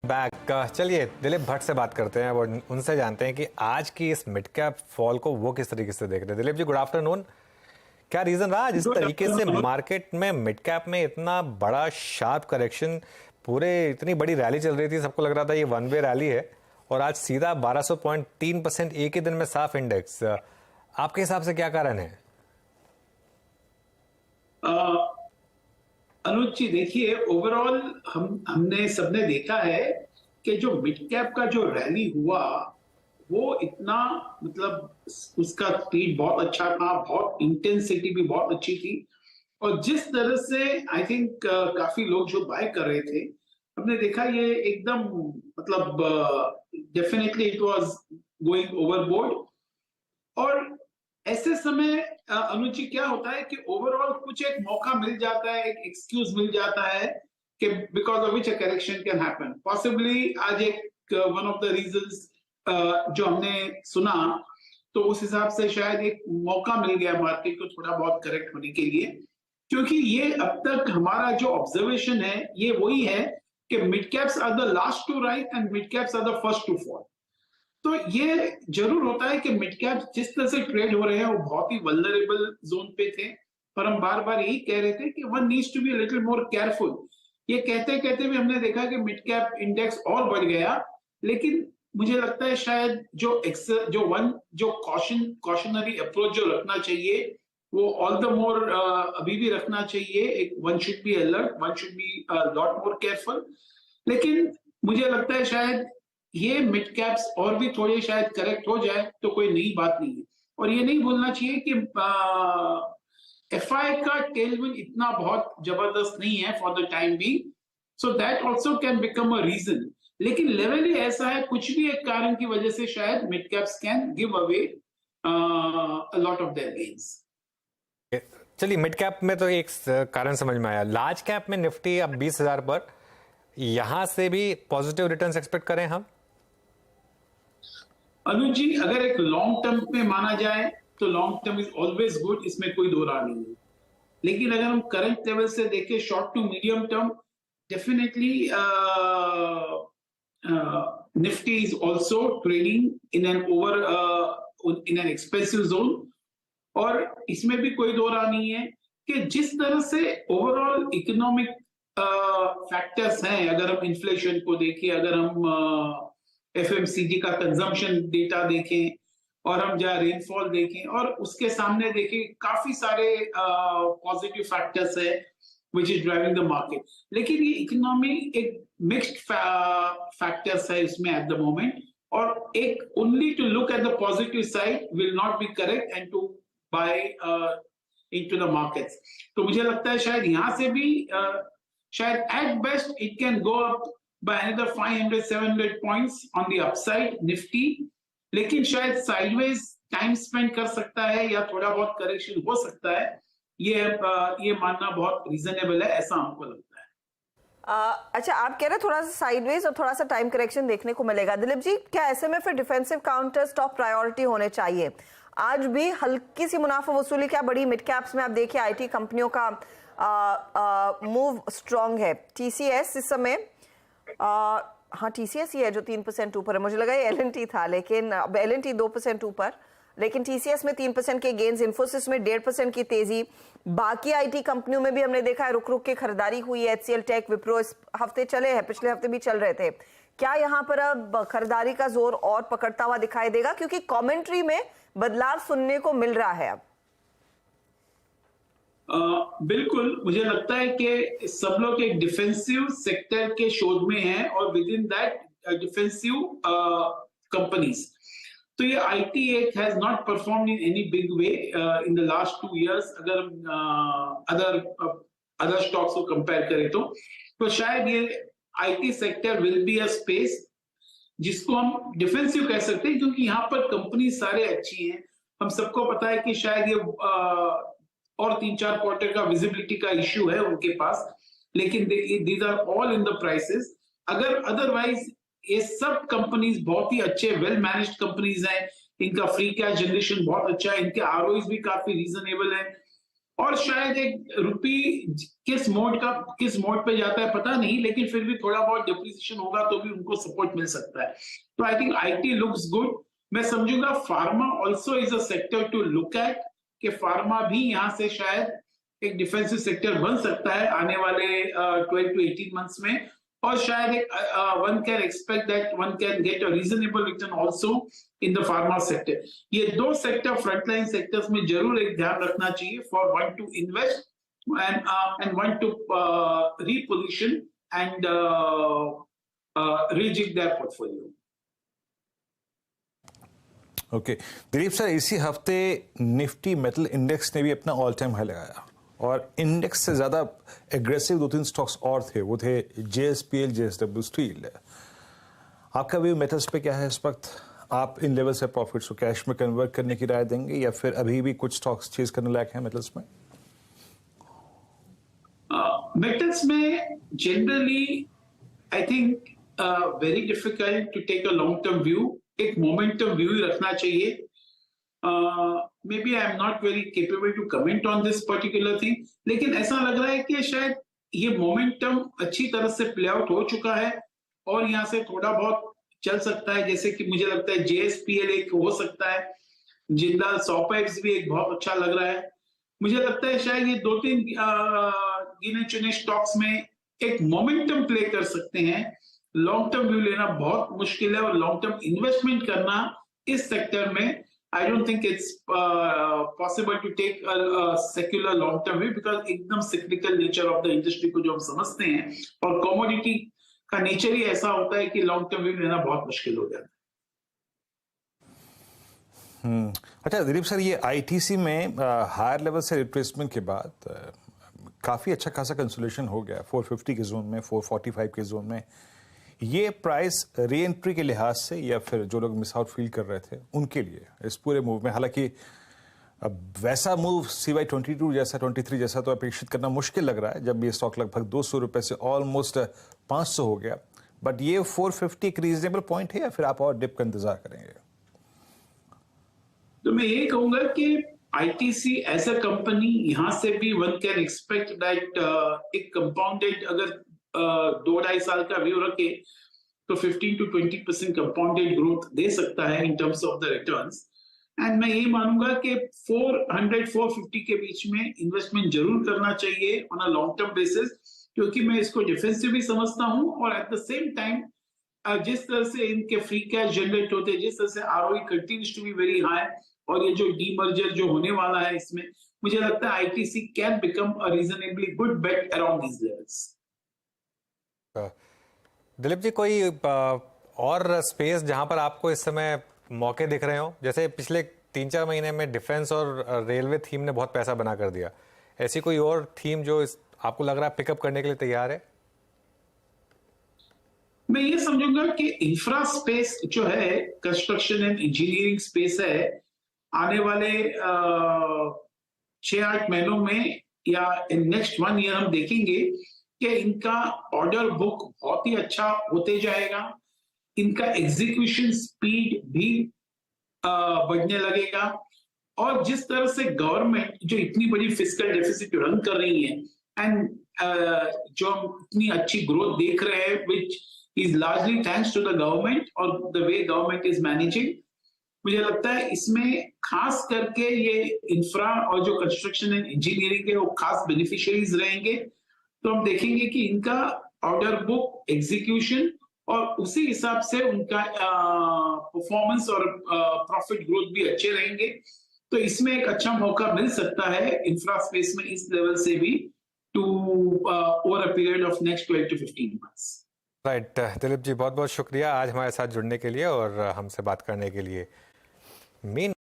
Back. चलिए दिलीप भट्ट से बात करते हैं और उनसे जानते हैं कि आज की इस मिड कैप फॉल को वो किस तरीके से देख रहे हैं। Dilip ji, good afternoon. क्या रीजन रहा जिस गुड तरीके से आफ्टरनून। मार्केट में मिड कैप में इतना बड़ा शार्प करेक्शन, पूरे इतनी बड़ी रैली चल रही थी, सबको लग रहा था ये वन वे रैली है और आज सीधा 1200.3% एक ही दिन में साफ इंडेक्स। आपके हिसाब से क्या कारण है? अनुज जी, देखिए, ओवरऑल हमने सबने देखा है कि जो मिड कैप का जो रैली हुआ वो इतना, मतलब उसका स्पीड बहुत अच्छा था, बहुत इंटेंसिटी भी बहुत अच्छी थी। और जिस तरह से आई थिंक काफी लोग जो बाय कर रहे थे, हमने देखा ये एकदम, मतलब definitely it was going overboard. और ऐसे समय अनुज जी, क्या होता है कि ओवरऑल कुछ एक मौका मिल जाता है, एक एक्सक्यूज मिल जाता है कि because of which a correction can happen possibly. आज एक वन ऑफ द रीजंस जो हमने सुना, तो उस हिसाब से शायद एक मौका मिल गया मार्केट को थोड़ा बहुत करेक्ट होने के लिए। क्योंकि ये अब तक हमारा जो ऑब्जर्वेशन है ये वही है कि mid caps are the last to rise and mid caps are the first to fall. तो ये जरूर होता है कि मिड कैप जिस तरह से ट्रेड हो रहे हैं वो बहुत ही वल्नरेबल जोन पे थे। पर हम बार बार यही कह रहे थे कि one needs to be little more careful. ये कहते कहते भी हमने देखा कि मिड कैप इंडेक्स और बढ़ गया। लेकिन मुझे लगता है शायद जो कॉशनरी अप्रोच जो रखना चाहिए वो ऑल द मोर अभी भी रखना चाहिए। एक one should be alert, one should be lot more careful. लेकिन मुझे लगता है शायद ये मिड कैप्स और भी थोड़े शायद करेक्ट हो जाए तो कोई नई बात नहीं है। और ये नहीं भूलना चाहिए कि एफआई का टेलविंड इतना बहुत जबरदस्त नहीं है for the time be, so that also can become a reason. लेकिन लेवल ही ऐसा है, कुछ भी एक कारण की वजह से शायद mid caps can give away a lot of their gains. चलिए, मिड कैप में तो एक कारण समझ में आया। लार्ज कैप में निफ्टी अब 20,000 पर, यहां से भी पॉजिटिव रिटर्न्स एक्सपेक्ट करें हम? अनुज जी, अगर एक लॉन्ग टर्म में माना जाए तो long term is always good, इसमें कोई दो राय नहीं है। लेकिन अगर हम करंट लेवल से देखें short to medium term, definitely Nifty is also trading in an expensive zone. और इसमें भी कोई दो राय नहीं है कि जिस तरह से ओवरऑल इकोनॉमिक फैक्टर्स हैं, अगर हम इन्फ्लेशन को देखें, अगर हम एफएमसीजी का कंजम्पशन डेटा देखें, और हम जहाँ रेनफॉल देखें और उसके सामने देखें, काफी सारे पॉजिटिव फैक्टर्स है which is driving the market. लेकिन ये इकोनॉमी एक मिक्स्ड फैक्टर्स है इसमें एट द मोमेंट। और एक only to look at the positive side will not be correct and to buy into the markets. तो मुझे लगता है शायद यहां से भी शायद at best it can go up by another 500-700 points on the upside Nifty। लेकिन शायद साइडवेज टाइम स्पेंड कर सकता है या थोड़ा बहुत करेक्शन हो सकता है। ये मानना बहुत रीजनेबल है, ऐसा हमको लगता है। अच्छा, आप कह रहे हैं थोड़ा सा साइडवेज और थोड़ा सा टाइम करेक्शन देखने को मिलेगा। दिलीप जी, क्या ऐसे में फिर डिफेंसिव काउंटर्स टॉप प्रायोरिटी होने चाहिए? आज भी हल्की सी मुनाफा वसूली क्या बड़ी मिड कैप्स में आप देखिए आईटी कंपनियों का मूव स्ट्रांग है। टीसीएस इस समय हाँ टीसीएस ही है जो 3% ऊपर है। मुझे लगा ये एलएनटी था, लेकिन अब एलएनटी 2% ऊपर, लेकिन टीसीएस में 3% के गेन्स, इन्फोसिस में 1.5% की तेजी। बाकी आईटी कंपनियों में भी हमने देखा है रुक रुक के खरीदारी हुई है। एचसीएल टेक, विप्रो इस हफ्ते चले हैं, पिछले हफ्ते भी चल रहे थे। क्या यहाँ पर अब खरीदारी का जोर और पकड़ता हुआ दिखाई देगा? क्योंकि कॉमेंट्री में बदलाव सुनने को मिल रहा है अब। बिल्कुल, मुझे लगता है कि सब लोग एक डिफेंसिव सेक्टर के शोध में हैं और with in that defensive companies. तो ये आईटी एक has not perform in any big way in the last 2 years. अगर अदर स्टॉक्स को कंपेयर करें तो शायद ये IT sector will be a space जिसको हम डिफेंसिव कह सकते हैं, क्योंकि यहाँ पर कंपनी सारे अच्छी हैं। हम सबको पता है कि शायद ये और 3-4 क्वार्टर का विजिबिलिटी का इश्यू है उनके पास, लेकिन these are all in the prices. अगर अदरवाइज ये सब कंपनीज बहुत ही अच्छे वेल मैनेज्ड कंपनीज हैं, इनका फ्री कैश जनरेशन बहुत अच्छा है, इनके आरओईज भी काफी रीजनेबल है। और शायद एक रुपी किस मोड पे जाता है पता नहीं, लेकिन फिर भी थोड़ा बहुत डिप्रिसिएशन होगा तो भी उनको सपोर्ट मिल सकता है। तो I think IT looks good. मैं समझूंगा pharma also is a sector to look at, कि फार्मा भी यहाँ से शायद एक डिफेंसिव सेक्टर बन सकता है आने वाले 12 to 18 मंथ्स में, और शायद एक one can expect that one can get a reasonable return also in the pharma sector. ये दो सेक्टर फ्रंटलाइन सेक्टर्स में जरूर एक ध्यान रखना चाहिए for one two invest and want to reposition and rejig their portfolio. Okay Dilip sir, इसी हफ्ते निफ्टी मेटल इंडेक्स ने भी अपना ऑल टाइम हाई लगाया और इंडेक्स से ज्यादा एग्रेसिव 2-3 स्टॉक्स और थे, वो थे JSPL, JSW स्टील। आपका व्यू मेटल्स पे क्या है इस वक्त? आप इन लेवल से प्रॉफिट्स को कैश में कन्वर्ट करने की राय देंगे या फिर अभी भी कुछ स्टॉक्स चेज करने लायक हैं मेटल्स में? मेटल्स में generally I think very difficult to take a long term view. एक मोमेंटम व्यू ही रखना चाहिए। Maybe I am not very capable to comment on this particular thing, लेकिन ऐसा लग रहा है कि शायद ये मोमेंटम अच्छी तरह से प्ले आउट हो चुका है और यहाँ से थोड़ा बहुत चल सकता है। जैसे कि मुझे लगता है JSPL एक हो सकता है, जिंदाल सॉपेक्स भी एक बहुत अच्छा लग रहा है। मुझे लगता है शायद ये 2-3 गिने चुने स्टॉक्स में एक मोमेंटम प्ले कर सकते हैं। लॉन्ग टर्म व्यू लेना बहुत मुश्किल है और लॉन्ग टर्म इन्वेस्टमेंट करना इस सेक्टर में I don't think it's possible to take secular long term view, because एकदम cyclical nature of the industry को जो हम समझते हैं और कमोडिटी का नेचर ही ऐसा होता है कि लॉन्ग टर्म व्यू लेना बहुत मुश्किल हो जाता है। अच्छा दिलीप सर, ये ITC में हायर लेवल से रिट्रेसमेंट के बाद काफी अच्छा खासा कंसोलिडेशन हो गया 450 के जोन में, 445 के जोन में। ये प्राइस री एंट्री के लिहाज से या फिर जो लोग मिस आउट फील कर रहे थे उनके लिए इस पूरे मूव में, हालांकि अब वैसा मूव CY22 जैसा 23 जैसा तो अपेक्षित करना मुश्किल लग रहा है जब ये स्टॉक लगभग 200 रुपए से ऑलमोस्ट 500 हो गया, बट ये 450 एक रीजनेबल पॉइंट है या फिर आप और डिप का इंतजार करेंगे? तो मैं ये कहूंगा कि ITC एज अ कंपनी यहां से भी वन कैन एक्सपेक्ट दैट एक कंपाउंडेड अगर 2-2.5 साल का व्यू रखे तो 15 to 20% कंपाउंडेड ग्रोथ दे सकता है in terms of the returns. And मैं ये मानूंगा कि 400-450 के बीच में इन्वेस्टमेंट जरूर करना चाहिए on a long term basis, क्योंकि मैं इसको डिफेंसिव भी समझता हूं और एट द सेम टाइम जिस तरह से इनके फ्री कैश जनरेट होते हैं, जिस तरह से ROE continues to be very high, और ये जो डीमर्जर जो होने वाला है इसमें मुझे लगता है ITC can become a reasonably good bet around these levels. Dilip ji, कोई और स्पेस जहां पर आपको इस समय मौके दिख रहे हो? जैसे पिछले 3-4 महीने में डिफेंस और रेलवे थीम ने बहुत पैसा बना कर दिया, ऐसी कोई और थीम जो आपको लग रहा है पिकअप करने के लिए तैयार है? मैं ये समझूंगा कि इंफ्रा स्पेस जो है, कंस्ट्रक्शन एंड इंजीनियरिंग स्पेस है, आने वाले 6-8 महीनों में या इन नेक्स्ट 1 ईयर हम देखेंगे कि इनका ऑर्डर बुक बहुत ही अच्छा होते जाएगा, इनका एग्जीक्यूशन स्पीड भी बढ़ने लगेगा, और जिस तरह से गवर्नमेंट जो इतनी बड़ी फिस्कल डेफिसिट रन कर रही है एंड जो हम इतनी अच्छी ग्रोथ देख रहे हैं which is largely thanks to the government और the way government is managing, मुझे लगता है इसमें खास करके ये इंफ्रा और जो कंस्ट्रक्शन एंड इंजीनियरिंग है वो खास बेनिफिशियरीज रहेंगे। तो हम देखेंगे कि इनका ऑर्डर बुक, एग्जीक्यूशन और उसी हिसाब से उनका परफॉर्मेंस और प्रॉफिट ग्रोथ भी अच्छे रहेंगे। तो इसमें एक अच्छा मौका मिल सकता है इंफ्रा स्पेस में इस लेवल से भी to over a period of next 12 to 15 months। Right Dilip ji, बहुत बहुत शुक्रिया आज हमारे साथ जुड़ने के लिए और हमसे बात करने के लिए। मेन